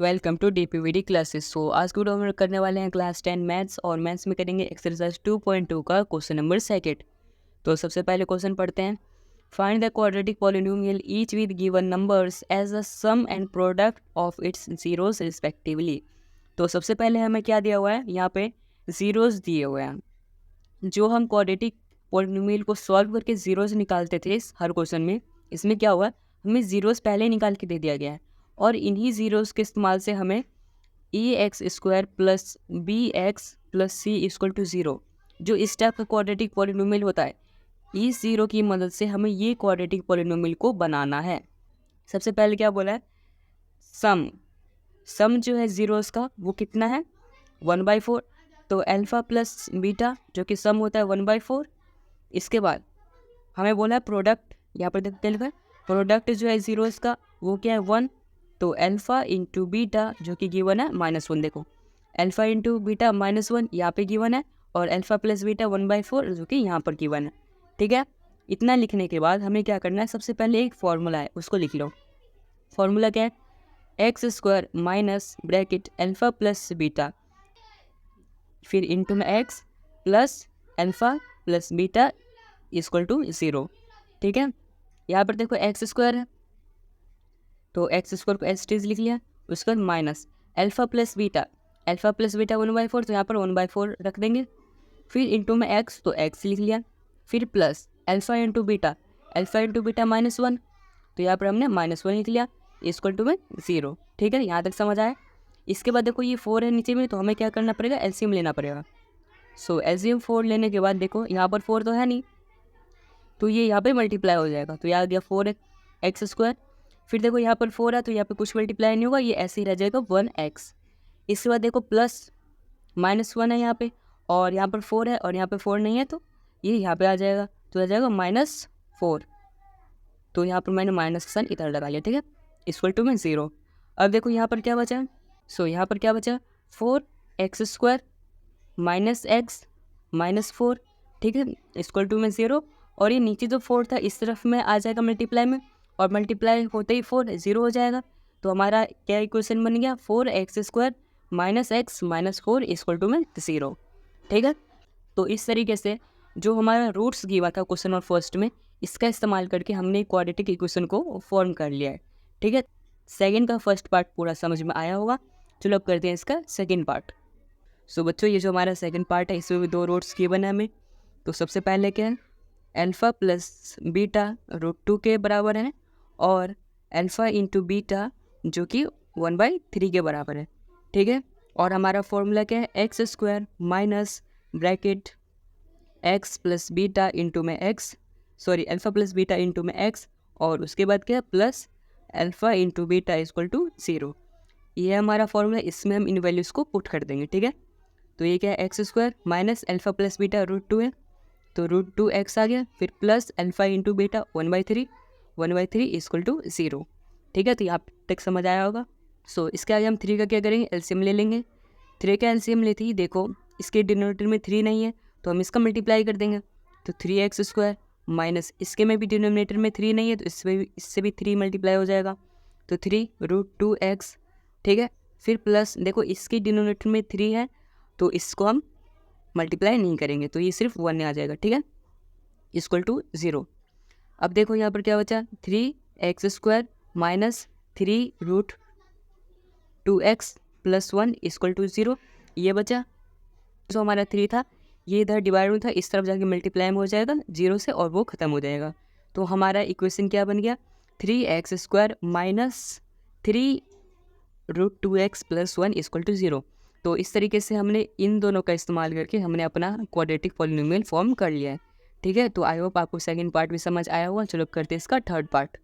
Welcome to डीपीवीडी classes. आज के video में करने वाले हैं क्लास 10 मैथ्स और मैथ्स में करेंगे एक्सरसाइज 2.2 का क्वेश्चन नंबर सेकंड। तो सबसे पहले क्वेश्चन पढ़ते हैं। Find the quadratic polynomial each with given numbers as a sum and product of its zeros respectively. तो सबसे पहले हमें क्या दिया हुआ है, यहाँ पे जीरोस दिए हुए हैं। जो हम क्वाड्रेटिक पॉलिनोमियल को सॉल्व करके जीरोस निकालते थे हर क्वेश्चन में, इसमें क्या हुआ, हमें जीरोस पहले निकाल के दे दिया गया है और इन्हीं जीरोस के इस्तेमाल से हमें e(x² plus bx plus c equal to 0 जो इस टाइप का क्वाड्रेटिक पॉलिनोमियल होता है, इस जीरो की मदद से हमें ये क्वाड्रेटिक पॉलिनोमियल को बनाना है। सबसे पहले क्या बोला है, सम। सम जो है जीरोस का वो कितना है, 1/4। तो अल्फ़ा प्लस बीटा जो कि सम होता है 1/4। इसके बाद हमें बोला है प्रोडक्ट, यहाँ पर देखते लिखा है प्रोडक्ट जो है जीरोस का वो क्या है 1। तो अल्फ़ा इंटू बीटा जो कि गिवन है -1। देखो अल्फ़ा इंटू बीटा -1 यहाँ पे गिवन है और अल्फ़ा प्लस बीटा 1/4 जो कि यहाँ पर गिवन है। ठीक है, इतना लिखने के बाद हमें क्या करना है, सबसे पहले एक फॉर्मूला है उसको लिख लो। फॉर्मूला क्या है, x² minus bracket alpha plus beta फिर इंटू में x plus alpha plus beta equal to 0। ठीक है, यहाँ पर देखो x² है तो x² को एच लिख लिया। उसके बाद माइनस अल्फ़ा प्लस बीटा 1/4 तो यहाँ पर 1/4 रख देंगे। फिर इंटू में x तो x लिख लिया। फिर प्लस अल्फ़ा इंटू बीटा -1 तो यहाँ पर हमने -1 लिख लिया इक्वल टू में 0। ठीक है, यहाँ तक समझ आया। इसके बाद देखो ये 4 है नीचे में, तो हमें क्या करना पड़ेगा, एलसीएम लेना पड़ेगा। सो एलसीएम 4 लेने के बाद देखो यहाँ पर 4 तो है नहीं, तो ये यहाँ पे मल्टीप्लाई हो जाएगा, तो यहाँ आ गया 4x²। फिर देखो यहाँ पर 4 है तो यहाँ पे कुछ मल्टीप्लाई नहीं होगा, ये ऐसे ही रह जाएगा 1x। इसके बाद देखो प्लस -1 है यहाँ पे और यहाँ पर 4 है और यहाँ पे 4 नहीं है, तो ये यहाँ पे आ जाएगा, तो आ जाएगा -4। तो यहाँ पर मैंने माइनस का साइन इधर लगा लिया। ठीक है, इक्वल टू में 0। अब देखो यहाँ पर क्या बचा, सो यहाँ पर क्या बचा 4x² माइनस x माइनस 4। ठीक है, इक्वल टू में 0। और ये नीचे जो 4 था इस तरफ में आ जाएगा मल्टीप्लाई में, और मल्टीप्लाई होते ही 4 0 हो जाएगा। तो हमारा क्या इक्वेशन बन गया, 4x² minus x minus 4 equal to में 0। ठीक है, तो इस तरीके से जो हमारा रूट्स गिवा था क्वेश्चन नंबर फर्स्ट में, इसका इस्तेमाल करके हमने क्वाड्रेटिक इक्वेशन को फॉर्म कर लिया है। ठीक है, सेकंड का फर्स्ट पार्ट पूरा समझ में आया होगा। चलो अब करते हैं इसका सेकंड पार्ट। सो बच्चों ये जो हमारा सेकंड पार्ट है इसमें भी 2 रूट्स गिवन है हमें। तो सबसे पहले क्या है, अल्फ़ा प्लस बीटा √2 के बराबर है और अल्फ़ा इंटू बीटा जो कि 1/3 के बराबर है। ठीक है, और हमारा फॉर्मूला क्या है, x² minus bracket x plus beta into में अल्फ़ा प्लस बीटा इंटू में x और उसके बाद क्या plus alpha into beta equal to 0। ये हमारा फॉर्मूला, इसमें हम इन वैल्यूज़ को पुट कर देंगे। ठीक है, तो ये क्या है, x² minus alpha plus beta √2 है तो √2x आ गया, फिर plus alpha into beta 1/3 equal to 0। ठीक है, तो यहाँ तक समझ आया होगा। सो इसके आगे हम 3 का क्या करेंगे, एलसीएम ले लेंगे। 3 का एलसीएम लेते ही देखो इसके डिनोमिनेटर में 3 नहीं है तो हम इसका मल्टीप्लाई कर देंगे। तो 3x² माइनस इसके में भी डिनोमिनेटर में 3 नहीं है तो इससे भी 3 मल्टीप्लाई हो जाएगा, तो 3√2x। ठीक है, फिर प्लस देखो इसके डिनोमिनेटर में 3 है तो इसको हम मल्टीप्लाई नहीं करेंगे तो ये सिर्फ 1 आ जाएगा। ठीक है, इक्वल टू 0। अब देखो यहाँ पर क्या बचा, 3x² minus 3√2x plus 1 equal to 0, ये बचा। जो हमारा 3 था ये इधर डिवाइड में था, इस तरफ जाके मल्टीप्लाई में हो जाएगा 0 से और वो ख़त्म हो जाएगा। तो हमारा इक्वेशन क्या बन गया, 3x² minus 3√2x plus 1 equal to 0। तो इस तरीके से हमने इन दोनों का इस्तेमाल करके हमने अपना क्वाड्रेटिक पॉलिनोमियल फॉर्म कर लिया है। ठीक है, तो आई होप आपको सेकंड पार्ट भी समझ आया होगा। चलो करते हैं इसका थर्ड पार्ट।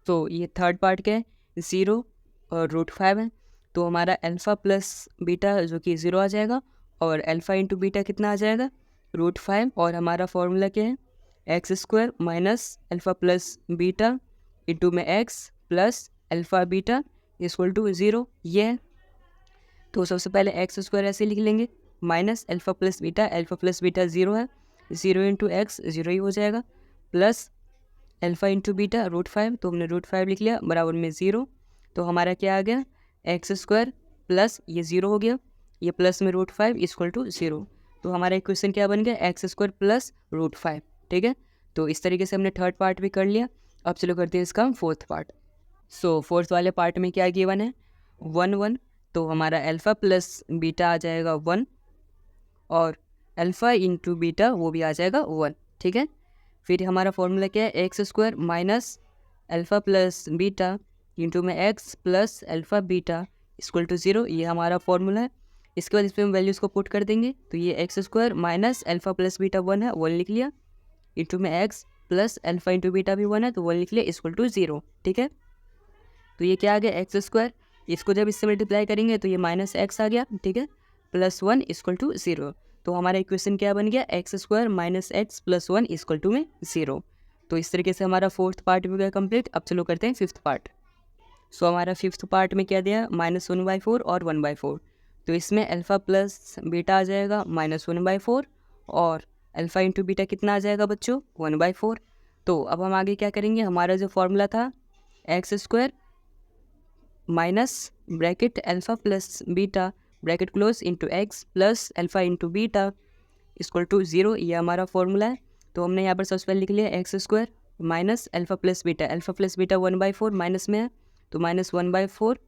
तो ये थर्ड पार्ट क्या है, 0 और √5 है, तो हमारा अल्फ़ा प्लस बीटा जो कि 0 आ जाएगा और अल्फ़ा इंटू बीटा कितना आ जाएगा, √5। और हमारा फॉर्मूला क्या है, x² minus alpha plus beta into में x plus alpha beta equal to 0। ये है, तो सबसे पहले x² ऐसे लिख लेंगे माइनस अल्फ़ा प्लस बीटा 0 है, 0 इंटू एक्स 0 ही हो जाएगा, प्लस अल्फ़ा इंटू बीटा √5, तो हमने √5 लिख लिया बराबर में 0। तो हमारा क्या आ गया, एक्स स्क्वायर प्लस ये 0 हो गया, ये प्लस में √5 इक्वल टू 0। तो हमारा इक्वेशन क्या बन गया, एक्स स्क्वायर प्लस √5। ठीक है, तो इस तरीके से हमने थर्ड पार्ट भी कर लिया। अब चलो करते हैं इसका हम फोर्थ पार्ट। सो फोर्थ वाले पार्ट में क्या गिवन है, 1 1, तो हमारा अल्फ़ा प्लस बीटा आ जाएगा 1 और अल्फ़ा इंटू बीटा वो भी आ जाएगा 1। ठीक है, फिर हमारा फॉर्मूला क्या है, x square minus alpha plus beta into में x plus alpha beta equal to 0, ये हमारा फॉर्मूला है। इसके बाद इसमें हम वैल्यूज़ को पुट कर देंगे, तो ये x square minus alpha plus beta 1 है, 1 लिख लिया, इंटू में x plus alpha into beta भी 1 है, तो 1 लिख लिया इक्वल टू 0। ठीक है, तो ये क्या आ गया, एक्स स्क्वायर, इसको जब इससे मल्टीप्लाई करेंगे तो ये माइनस एक्स आ गया। ठीक है, प्लस 1 इक्वल टू 0। तो हमारा इक्वेशन क्या बन गया, x square minus x plus 1 equal to में 0। तो इस तरीके से हमारा फोर्थ पार्ट भी गया कंप्लीट। अब चलो करते हैं फिफ्थ पार्ट। सो हमारा फिफ्थ पार्ट में क्या दिया, -1/4 और 1/4। तो इसमें अल्फ़ा प्लस बीटा आ जाएगा -1/4 और अल्फ़ा इंटू बीटा कितना आ जाएगा बच्चों, 1/4। तो अब हम आगे क्या करेंगे, हमारा जो फॉर्मूला था x square minus bracket alpha plus beta bracket close into x plus alpha into beta equal to 0, ये हमारा फॉर्मूला है। तो हमने यहाँ पर सबसे पहले लिख लिया x square minus alpha plus beta 1/4 minus में है, तो -1/4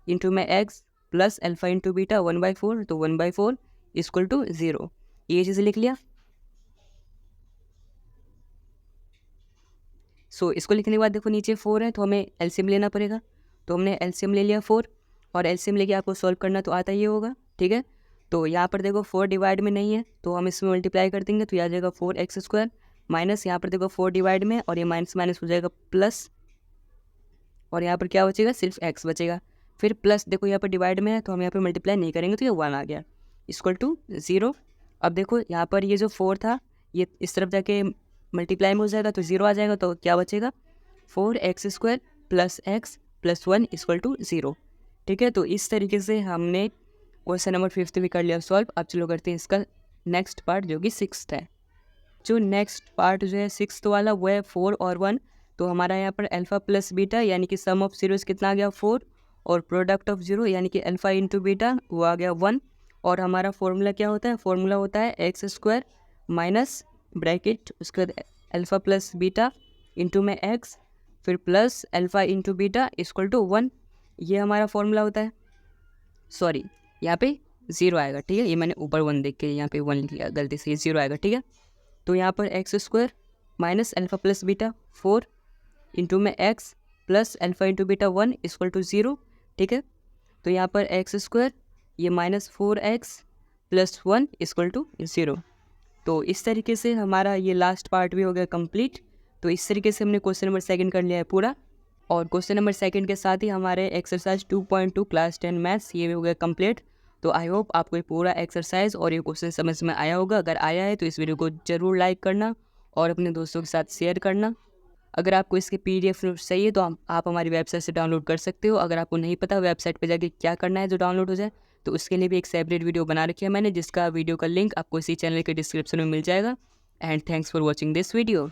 इंटू में x plus alpha into beta 1/4, तो 1/4 इक्वल टू 0, ये चीज़ लिख लिया। सो इसको लिखने के बाद देखो नीचे 4 है, तो हमें एलसीएम लेना पड़ेगा। तो हमने एलसीएम ले लिया 4, और एलसीएम लेके आपको सॉल्व करना तो आता ही होगा। ठीक है, तो यहाँ पर देखो 4 डिवाइड में नहीं है, तो हम इसमें मल्टीप्लाई कर देंगे, तो यह आ जाएगा 4x स्क्वायर माइनस, यहाँ पर देखो 4 डिवाइड में और ये माइनस माइनस हो जाएगा प्लस, और यहाँ पर क्या बचेगा, सिर्फ x बचेगा। फिर प्लस देखो यहाँ पर डिवाइड में है, तो हम यहाँ पर मल्टीप्लाई नहीं करेंगे, तो ये 1 आ गया इक्वल टू 0। अब देखो यहाँ पर ये जो 4 था ये इस तरफ जाके मल्टीप्लाई में हो जाएगा, तो 0 आ जाएगा, तो क्या बचेगा 4x square plus x plus 1 equal to 0। ठीक है, तो इस तरीके से हमने क्वेश्चन नंबर 5 भी कर लिया सॉल्व। अब चलो करते हैं इसका नेक्स्ट पार्ट जो कि 6th है। जो नेक्स्ट पार्ट जो है 6th वाला वो है 4 और 1। तो हमारा यहाँ पर अल्फ़ा प्लस बीटा यानी कि सम ऑफ जीरोस कितना आ गया 4, और प्रोडक्ट ऑफ जीरो यानी कि अल्फ़ा इंटू बीटा वो आ गया 1। और हमारा फॉर्मूला क्या होता है, फॉर्मूला होता है एक्स स्क्वायर माइनस ब्रैकेट उसके बाद अल्फ़ा प्लस बीटा इंटू में एक्स फिर plus alpha into beta equal to 1, ये हमारा फॉर्मूला होता है। सॉरी यहाँ पे 0 आएगा। ठीक है, ये मैंने ऊपर 1 देख के यहाँ पे 1 लिख लिया गलती से, ये 0 आएगा। ठीक है, तो यहाँ पर x square minus alpha plus beta 4 into में x plus alpha into beta 1 equal to 0। ठीक है, तो यहाँ पर एक्स स्क्वायर ये -4x प्लस 1 इक्वल टू 0। तो इस तरीके से हमारा ये लास्ट पार्ट भी हो गया कंप्लीट। तो इस तरीके से हमने क्वेश्चन नंबर 2 कर लिया है पूरा, और क्वेश्चन नंबर 2 के साथ ही हमारे एक्सरसाइज 2.2 क्लास 10 मैथ्स ये भी हो गया कंप्लीट। तो आई होप आपको ये पूरा एक्सरसाइज और ये क्वेश्चन समझ में आया होगा। अगर आया है तो इस वीडियो को ज़रूर लाइक करना और अपने दोस्तों के साथ शेयर करना। अगर आपको इसके PDF नोट्स चाहिए तो आप हमारी वेबसाइट से डाउनलोड कर सकते हो। अगर आपको नहीं पता वेबसाइट पे जाके क्या करना है जो डाउनलोड हो जाए, तो उसके लिए भी एक सेपरेट वीडियो बना रखी है मैंने, जिसका वीडियो का लिंक आपको इसी चैनल के डिस्क्रिप्शन में मिल जाएगा। And thanks for watching this video.